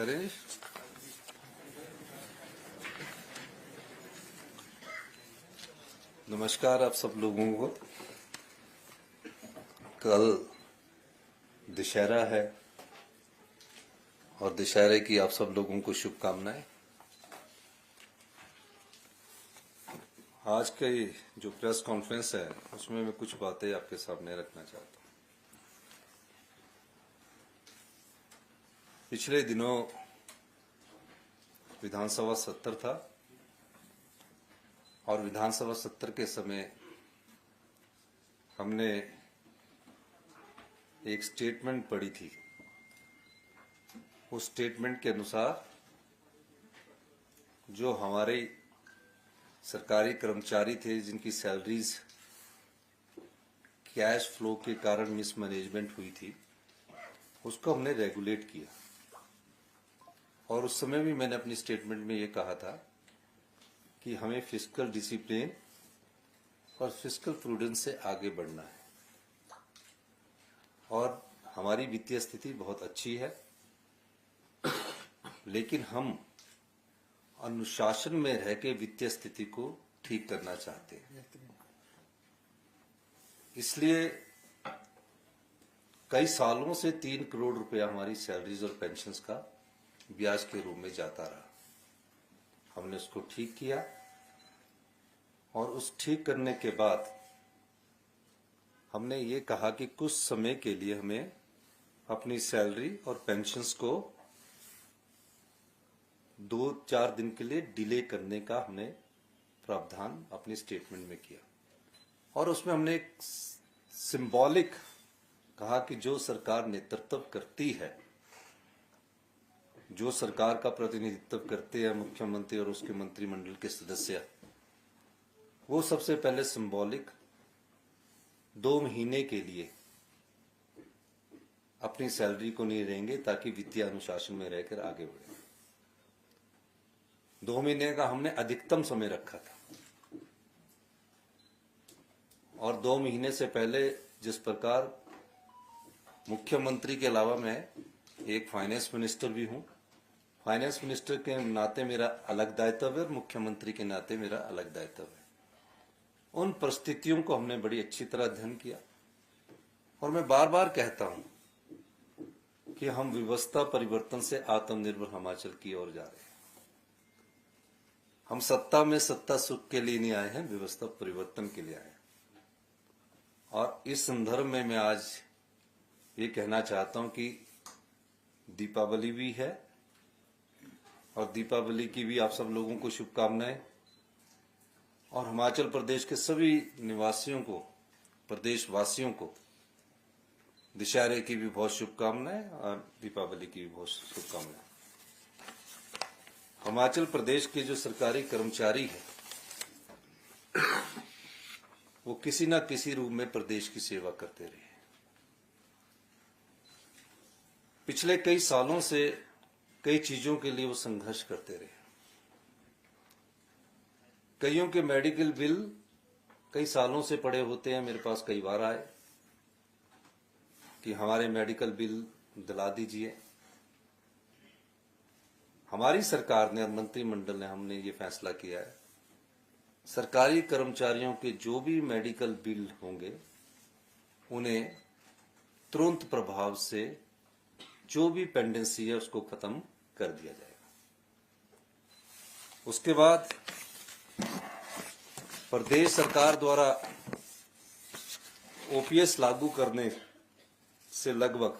करें। नमस्कार आप सब लोगों को। कल दशहरा है और दशहरे की आप सब लोगों को शुभकामनाएं। आज के जो प्रेस कॉन्फ्रेंस है उसमें मैं कुछ बातें आपके सामने रखना चाहता हूं। पिछले दिनों विधानसभा सत्र था और विधानसभा सत्र के समय हमने एक स्टेटमेंट पढ़ी थी। उस स्टेटमेंट के अनुसार जो हमारे सरकारी कर्मचारी थे जिनकी सैलरीज कैश फ्लो के कारण मिसमैनेजमेंट हुई थी, उसको हमने रेगुलेट किया। और उस समय भी मैंने अपनी स्टेटमेंट में ये कहा था कि हमें फिस्कल डिसिप्लिन और फिस्कल प्रूडेंस से आगे बढ़ना है और हमारी वित्तीय स्थिति बहुत अच्छी है, लेकिन हम अनुशासन में रह के वित्तीय स्थिति को ठीक करना चाहते हैं। इसलिए कई सालों से 3 करोड़ रुपया हमारी सैलरीज और पेंशन्स का ब्याज के रूप में जाता रहा। हमने उसको ठीक किया और उस ठीक करने के बाद हमने ये कहा कि कुछ समय के लिए हमें अपनी सैलरी और पेंशन्स को 2-4 दिन के लिए डिले करने का हमने प्रावधान अपनी स्टेटमेंट में किया। और उसमें हमने एक सिंबॉलिक कहा कि जो सरकार नेतृत्व करती है, जो सरकार का प्रतिनिधित्व करते हैं मुख्यमंत्री और उसके मंत्रिमंडल के सदस्य, वो सबसे पहले सिंबॉलिक 2 महीने के लिए अपनी सैलरी को नहीं रहेंगे ताकि वित्तीय अनुशासन में रहकर आगे बढ़े। 2 महीने का हमने अधिकतम समय रखा था और 2 महीने से पहले जिस प्रकार मुख्यमंत्री के अलावा मैं एक फाइनेंस मिनिस्टर भी हूं, फाइनेंस मिनिस्टर के नाते मेरा अलग दायित्व है और मुख्यमंत्री के नाते मेरा अलग दायित्व है। उन परिस्थितियों को हमने बड़ी अच्छी तरह अध्ययन किया और मैं बार बार कहता हूं कि हम व्यवस्था परिवर्तन से आत्मनिर्भर हिमाचल की ओर जा रहे हैं। हम सत्ता में सत्ता सुख के लिए नहीं आए हैं, व्यवस्था परिवर्तन के लिए आए हैं। और इस संदर्भ में मैं आज ये कहना चाहता हूं कि दीपावली भी है और दीपावली की भी आप सब लोगों को शुभकामनाएं और हिमाचल प्रदेश के सभी निवासियों को, प्रदेशवासियों को दशहरे की भी बहुत शुभकामनाएं और दीपावली की भी बहुत शुभकामनाएं। हिमाचल प्रदेश के जो सरकारी कर्मचारी हैं वो किसी न किसी रूप में प्रदेश की सेवा करते रहे। पिछले कई सालों से कई चीजों के लिए वो संघर्ष करते रहे। कईयों के मेडिकल बिल कई सालों से पड़े होते हैं, मेरे पास कई बार आए कि हमारे मेडिकल बिल दिला दीजिए। हमारी सरकार ने और मंत्रिमंडल ने हमने ये फैसला किया है, सरकारी कर्मचारियों के जो भी मेडिकल बिल होंगे उन्हें तुरंत प्रभाव से जो भी पेंडेंसी है उसको खत्म कर दिया जाएगा। उसके बाद प्रदेश सरकार द्वारा ओपीएस लागू करने से लगभग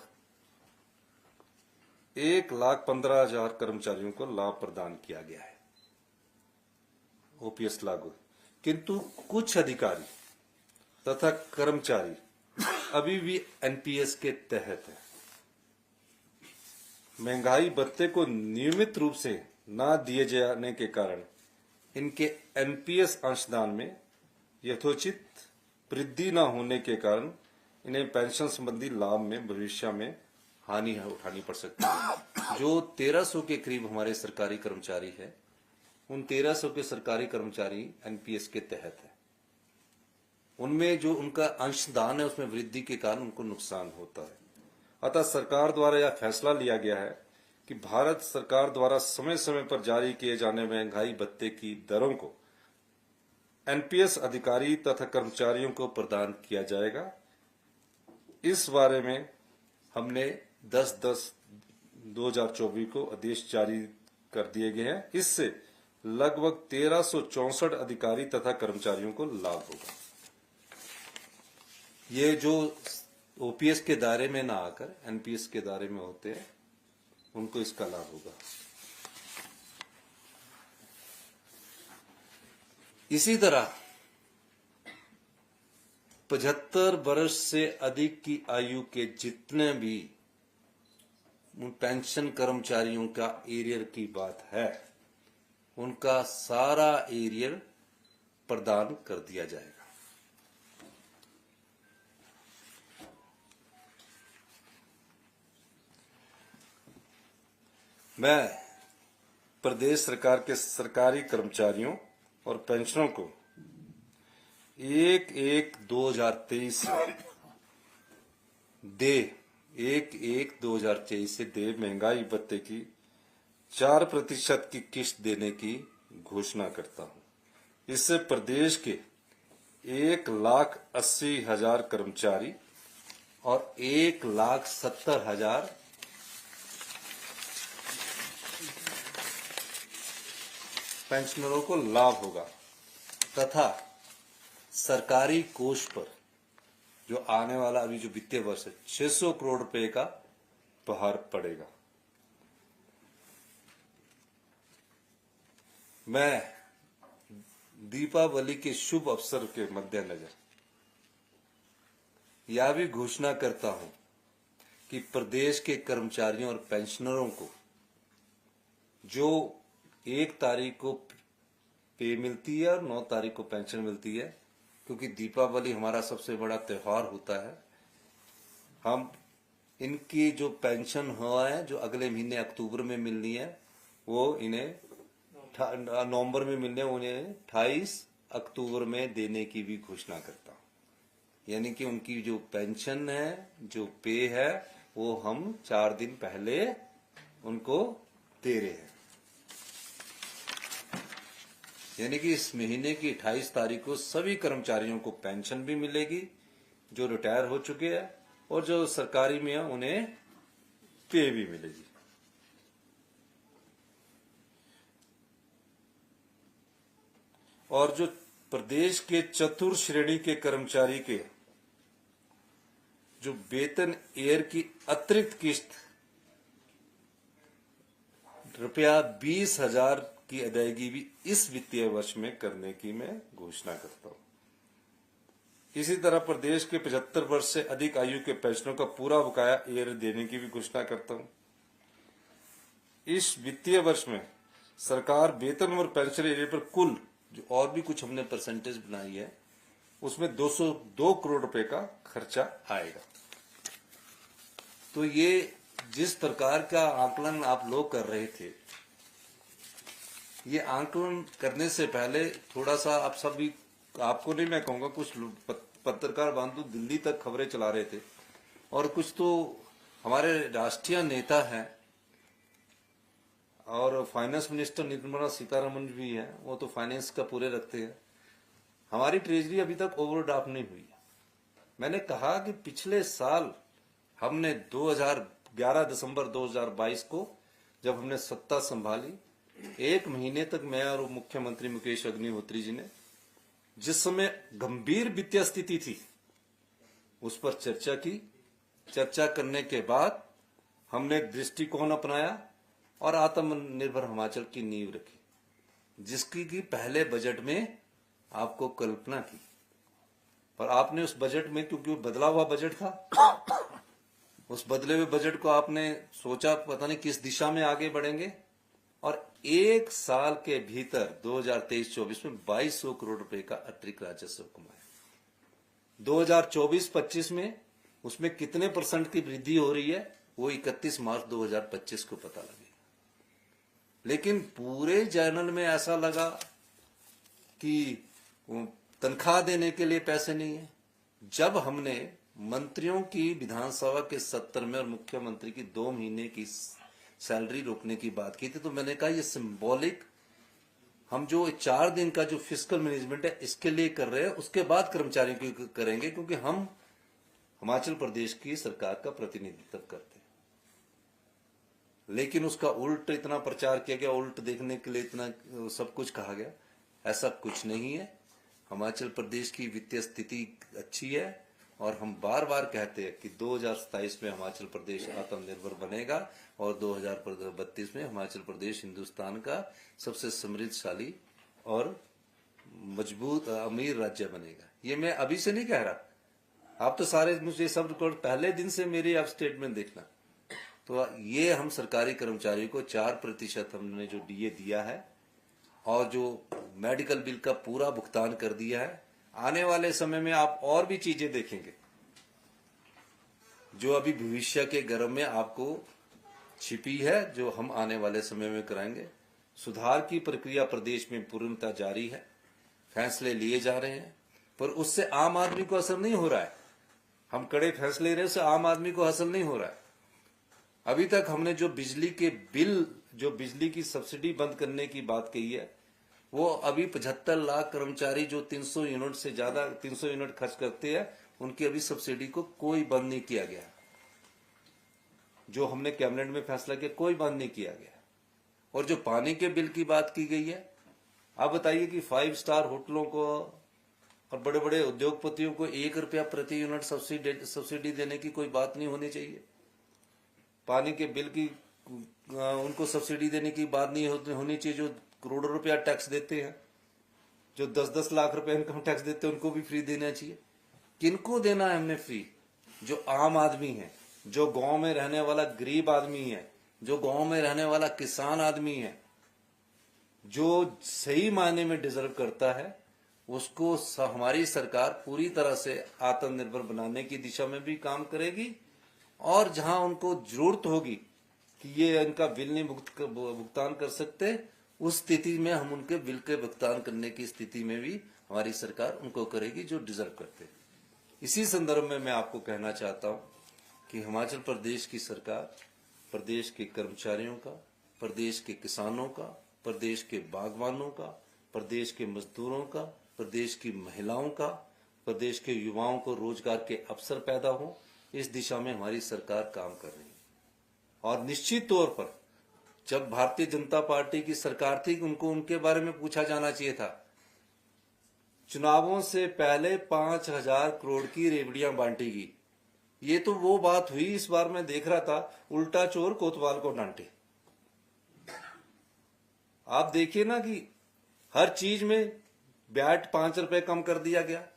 1,15,000 कर्मचारियों को लाभ प्रदान किया गया है, ओपीएस लागू। किंतु कुछ अधिकारी तथा कर्मचारी अभी भी एनपीएस के तहत है। महंगाई भत्ते को नियमित रूप से न दिए जाने के कारण इनके एनपीएस अंशदान में यथोचित वृद्धि न होने के कारण इन्हें पेंशन संबंधी लाभ में भविष्य में हानि उठानी पड़ सकती है। जो 1300 के करीब हमारे सरकारी कर्मचारी है, उन 1300 के सरकारी कर्मचारी एनपीएस के तहत है। उनमें जो उनका अंशदान है उसमें वृद्धि के कारण उनको नुकसान होता है। अतः सरकार द्वारा यह फैसला लिया गया है कि भारत सरकार द्वारा समय समय पर जारी किए जाने महंगाई भत्ते की दरों को एनपीएस अधिकारी तथा कर्मचारियों को प्रदान किया जाएगा। इस बारे में हमने 10/10/2024 को आदेश जारी कर दिए गए हैं। इससे लगभग 1364 अधिकारी तथा कर्मचारियों को लाभ होगा। ये जो ओपीएस के दायरे में ना आकर एनपीएस के दायरे में होते हैं, उनको इसका लाभ होगा। इसी तरह 75 वर्ष से अधिक की आयु के जितने भी पेंशन कर्मचारियों का एरियर की बात है, उनका सारा एरियर प्रदान कर दिया जाएगा। मैं प्रदेश सरकार के सरकारी कर्मचारियों और पेंशनरों को 1/1/2023 से दे महंगाई भत्ते की 4% की किस्त देने की घोषणा करता हूं। इससे प्रदेश के 1,80,000 कर्मचारी और 1,70,000 पेंशनरों को लाभ होगा तथा सरकारी कोष पर जो आने वाला अभी जो वित्तीय वर्ष है 600 करोड़ रुपए का भार पड़ेगा। मैं दीपावली के शुभ अवसर के मद्देनजर यह भी घोषणा करता हूं कि प्रदेश के कर्मचारियों और पेंशनरों को जो 1 तारीख को पे मिलती है और 9 तारीख को पेंशन मिलती है, क्योंकि दीपावली हमारा सबसे बड़ा त्योहार होता है, हम इनकी जो पेंशन हुआ है जो अगले महीने अक्टूबर में मिलनी है वो इन्हें नवंबर में मिलने, उन्हें 28 अक्टूबर में देने की भी घोषणा करता हूं। यानी कि उनकी जो पेंशन है, जो पे है, वो हम 4 दिन पहले उनको दे रहे हैं। यानी कि इस महीने की 28 तारीख को सभी कर्मचारियों को पेंशन भी मिलेगी जो रिटायर हो चुके हैं, और जो सरकारी में है उन्हें पे भी मिलेगी। और जो प्रदेश के चतुर्थ श्रेणी के कर्मचारी के जो वेतन एयर की अतिरिक्त किस्त ₹20,000 की अदायगी भी इस वित्तीय वर्ष में करने की मैं घोषणा करता हूं। इसी तरह प्रदेश के 75 वर्ष से अधिक आयु के पेंशनरों का पूरा बकाया एयर देने की भी घोषणा करता हूं। इस वित्तीय वर्ष में सरकार वेतन और पेंशन एरियर पर कुल जो और भी कुछ हमने परसेंटेज बनाई है, उसमें 202 करोड़ रुपए का खर्चा आएगा। तो ये जिस प्रकार का आकलन आप लोग कर रहे थे, ये आकलन करने से पहले थोड़ा सा आप सभी, आपको नहीं मैं कहूंगा, कुछ पत्रकार बांधु दिल्ली तक खबरें चला रहे थे, और कुछ तो हमारे राष्ट्रीय नेता हैं और फाइनेंस मिनिस्टर निर्मला सीतारमण भी है, वो तो फाइनेंस का पूरे रखते हैं। हमारी ट्रेजरी अभी तक ओवरड्राफ्ट नहीं हुई है। मैंने कहा कि पिछले साल हमने 11 दिसंबर 2022 को जब हमने सत्ता संभाली, 1 महीने तक मैं और मुख्यमंत्री मुकेश अग्निहोत्री जी ने, जिस समय गंभीर वित्तीय स्थिति थी, उस पर चर्चा की। चर्चा करने के बाद हमने एक दृष्टिकोण अपनाया और आत्मनिर्भर हिमाचल की नींव रखी, जिसकी की पहले बजट में आपको कल्पना की। पर आपने उस बजट में, क्योंकि वो बदला हुआ बजट था, उस बदले हुए बजट को आपने सोचा पता नहीं किस दिशा में आगे बढ़ेंगे, और 1 साल के भीतर 2023-24 में 2200 करोड़ रुपए का अतिरिक्त राजस्व कमाया। 2024-25 में उसमें कितने % की वृद्धि हो रही है वो 31 मार्च 2025 को पता लगेगा। लेकिन पूरे जर्नल में ऐसा लगा कि तनख्वाह देने के लिए पैसे नहीं है। जब हमने मंत्रियों की विधानसभा के सत्र में और मुख्यमंत्री की 2 महीने की सैलरी रोकने की बात की थी, तो मैंने कहा ये सिंबॉलिक, हम जो 4 दिन का जो फिस्कल मैनेजमेंट है इसके लिए कर रहे हैं, उसके बाद कर्मचारियों की करेंगे, क्योंकि हम हिमाचल प्रदेश की सरकार का प्रतिनिधित्व करते हैं। लेकिन उसका उल्ट इतना प्रचार किया गया, उल्ट देखने के लिए इतना सब कुछ कहा गया, ऐसा कुछ नहीं है। हिमाचल प्रदेश की वित्तीय स्थिति अच्छी है और हम बार बार कहते हैं कि 2027 में हिमाचल प्रदेश आत्मनिर्भर बनेगा और 2032 में हिमाचल प्रदेश हिंदुस्तान का सबसे समृद्धशाली और मजबूत अमीर राज्य बनेगा। ये मैं अभी से नहीं कह रहा, आप तो सारे मुझे सब रिकॉर्ड पहले दिन से मेरी आप स्टेटमेंट देखना। तो ये हम सरकारी कर्मचारियों को 4% हमने जो डीए दिया है और जो मेडिकल बिल का पूरा भुगतान कर दिया है। आने वाले समय में आप और भी चीजें देखेंगे जो अभी भविष्य के गर्भ में आपको छिपी है, जो हम आने वाले समय में कराएंगे। सुधार की प्रक्रिया प्रदेश में पूर्णतः जारी है, फैसले लिए जा रहे हैं, पर उससे आम आदमी को असर नहीं हो रहा है। हम कड़े फैसले ले रहे हैं, उससे आम आदमी को असर नहीं हो रहा है। अभी तक हमने जो बिजली के बिल, जो बिजली की सब्सिडी बंद करने की बात कही है, वो अभी 75 लाख कर्मचारी जो 300 यूनिट से ज्यादा 300 यूनिट खर्च करते हैं, उनकी अभी सब्सिडी को कोई बंद नहीं किया गया। जो हमने कैबिनेट में फैसला किया, कोई बंद नहीं किया गया। और जो पानी के बिल की बात की गई है, आप बताइए कि 5 स्टार होटलों को और बड़े बड़े उद्योगपतियों को 1 रुपया प्रति यूनिट सब्सिडी देने की कोई बात नहीं होनी चाहिए। पानी के बिल की उनको सब्सिडी देने की बात नहीं होनी चाहिए। जो करोड़ों रुपया टैक्स देते हैं, जो 10-10 लाख रुपए इनकम टैक्स देते हैं, उनको भी फ्री देना चाहिए। किनको देना है हमने फ्री? जो आम आदमी है, जो गांव में रहने वाला गरीब आदमी है, जो गांव में रहने वाला किसान आदमी है, जो सही मायने में डिजर्व करता है, उसको हमारी सरकार पूरी तरह से आत्मनिर्भर बनाने की दिशा में भी काम करेगी। और जहां उनको जरूरत होगी कि ये इनका बिल नहीं भुगतान कर सकते, उस स्थिति में हम उनके बिल के भुगतान करने की स्थिति में भी हमारी सरकार उनको करेगी जो डिजर्व करते हैं। इसी संदर्भ में मैं आपको कहना चाहता हूं कि हिमाचल प्रदेश की सरकार प्रदेश के कर्मचारियों का, प्रदेश के किसानों का, प्रदेश के बागवानों का, प्रदेश के मजदूरों का, प्रदेश की महिलाओं का, प्रदेश के युवाओं को रोजगार के अवसर पैदा हो, इस दिशा में हमारी सरकार काम कर रही है। और निश्चित तौर पर जब भारतीय जनता पार्टी की सरकार थी, उनको उनके बारे में पूछा जाना चाहिए था। चुनावों से पहले 5,000 करोड़ की रेवड़ियां बांटी गई। ये तो वो बात हुई, इस बार मैं देख रहा था, उल्टा चोर कोतवाल को डांटे। आप देखिए ना कि हर चीज में ब्याज 5 रुपए कम कर दिया गया,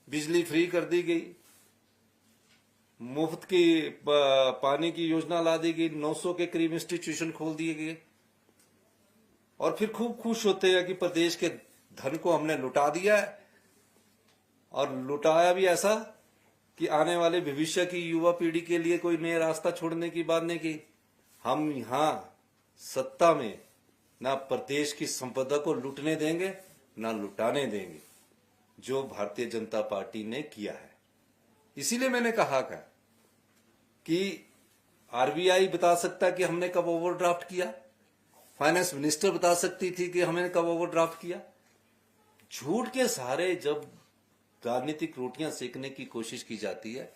बिजली फ्री कर दी गई, मुफ्त की पानी की योजना ला दी गई, 900 के करीब इंस्टीट्यूशन खोल दिए गए। और फिर खूब खुश होते हैं कि प्रदेश के धन को हमने लुटा दिया है, और लुटाया भी ऐसा कि आने वाले भविष्य की युवा पीढ़ी के लिए कोई नया रास्ता छोड़ने की बात नहीं की। हम यहां सत्ता में ना प्रदेश की संपदा को लूटने देंगे, ना लुटाने देंगे, जो भारतीय जनता पार्टी ने किया है। इसीलिए मैंने कहा कि आरबीआई बता सकता कि हमने कब ओवरड्राफ्ट किया, फाइनेंस मिनिस्टर बता सकती थी कि हमने कब ओवरड्राफ्ट किया। झूठ के सहारे जब राजनीतिक रोटियां सेकने की कोशिश की जाती है,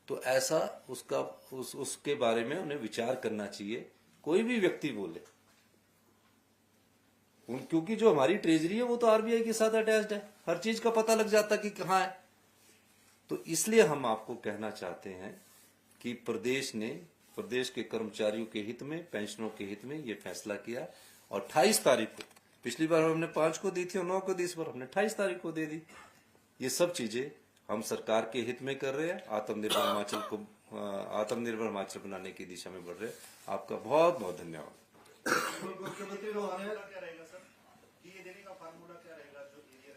तो ऐसा उसके बारे में उन्हें विचार करना चाहिए, कोई भी व्यक्ति बोले। क्योंकि जो हमारी ट्रेजरी है वो तो आरबीआई के साथ अटैच्ड है, हर चीज का पता लग जाता कि कहां है। तो इसलिए हम आपको कहना चाहते हैं कि प्रदेश ने प्रदेश के कर्मचारियों के हित में, पेंशनों के हित में ये फैसला किया। और 28 तारीख को, पिछली बार हमने 5 को दी थी और 9 को दी, इस बार हमने 28 तारीख को दे दी। ये सब चीजें हम सरकार के हित में कर रहे हैं, आत्मनिर्भर हिमाचल बनाने की दिशा में बढ़ रहे हैं। आपका बहुत बहुत धन्यवाद। मुख्यमंत्री लोग आ रहे हैं, क्या रहेगा सर? डीए देने का फार्मूला क्या रहेगा? जो डीए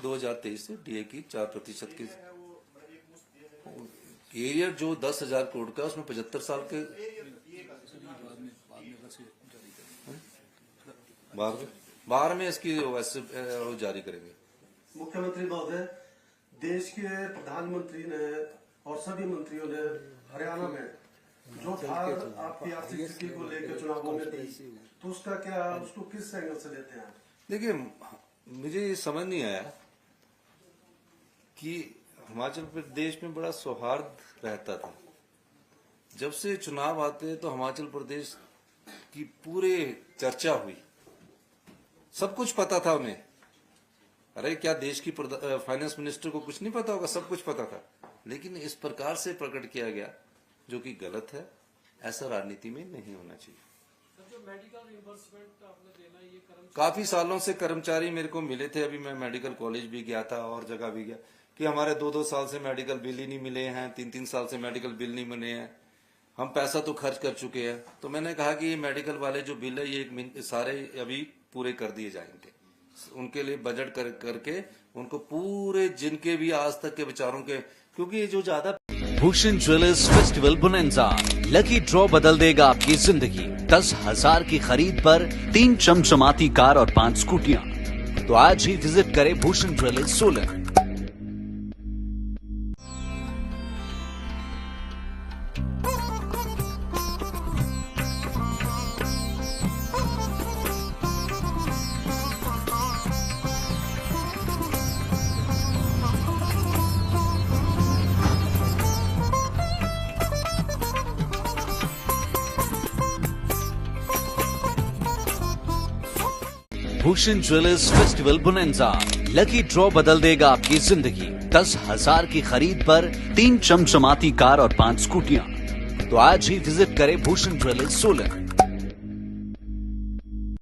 2023 से डीए की 4% की एरियर जो 10,000 करोड़ का, उसमें 75 साल के बाहर में इसकी वैसे जारी करेंगे। मुख्यमंत्री महोदय, देश के प्रधानमंत्री ने और सभी मंत्रियों ने हरियाणा में जो थार आपकी आर्थिक स्थिति को लेकर चुनाव होने दी, तो उसका क्या, उसको किस एंगल से लेते हैं? देखिए, मुझे ये समझ नहीं आया कि हिमाचल प्रदेश में बड़ा सौहार्द रहता था। जब से चुनाव आते हैं तो हिमाचल प्रदेश की पूरे चर्चा हुई, सब कुछ पता था उन्हें। अरे क्या देश की फाइनेंस मिनिस्टर को कुछ नहीं पता होगा? सब कुछ पता था, लेकिन इस प्रकार से प्रकट किया गया जो कि गलत है। ऐसा राजनीति में नहीं होना चाहिए। जो मेडिकल रिइंबर्समेंट आपने देना, ये काफी सालों से कर्मचारी मेरे को मिले थे, अभी मैं मेडिकल कॉलेज भी गया था और जगह भी गया, कि हमारे 2-2 साल से मेडिकल बिल ही नहीं मिले हैं, 3-3 साल से मेडिकल बिल नहीं मिले हैं, हम पैसा तो खर्च कर चुके हैं। तो मैंने कहा कि ये मेडिकल वाले जो बिल है ये सारे अभी पूरे कर दिए जाएंगे। उनके लिए बजट करके उनको पूरे जिनके भी आज तक के विचारों के, क्योंकि ये जो ज्यादा Bhushan jewellers festival bonanza, lucky draw बदल देगा आपकी जिंदगी। 10,000 की खरीद पर 3 चमचमाती कार और 5 स्कूटियां। तो आज ही विजिट करें Bhushan jewellers Solan. Bhushan jewellers festival bonanza, lucky draw बदल देगा आपकी जिंदगी। 10,000 की खरीद पर 3 चमचमाती कार और 5 स्कूटियां। तो आज ही विजिट करें भूषण ज्वेलर्स सोलन।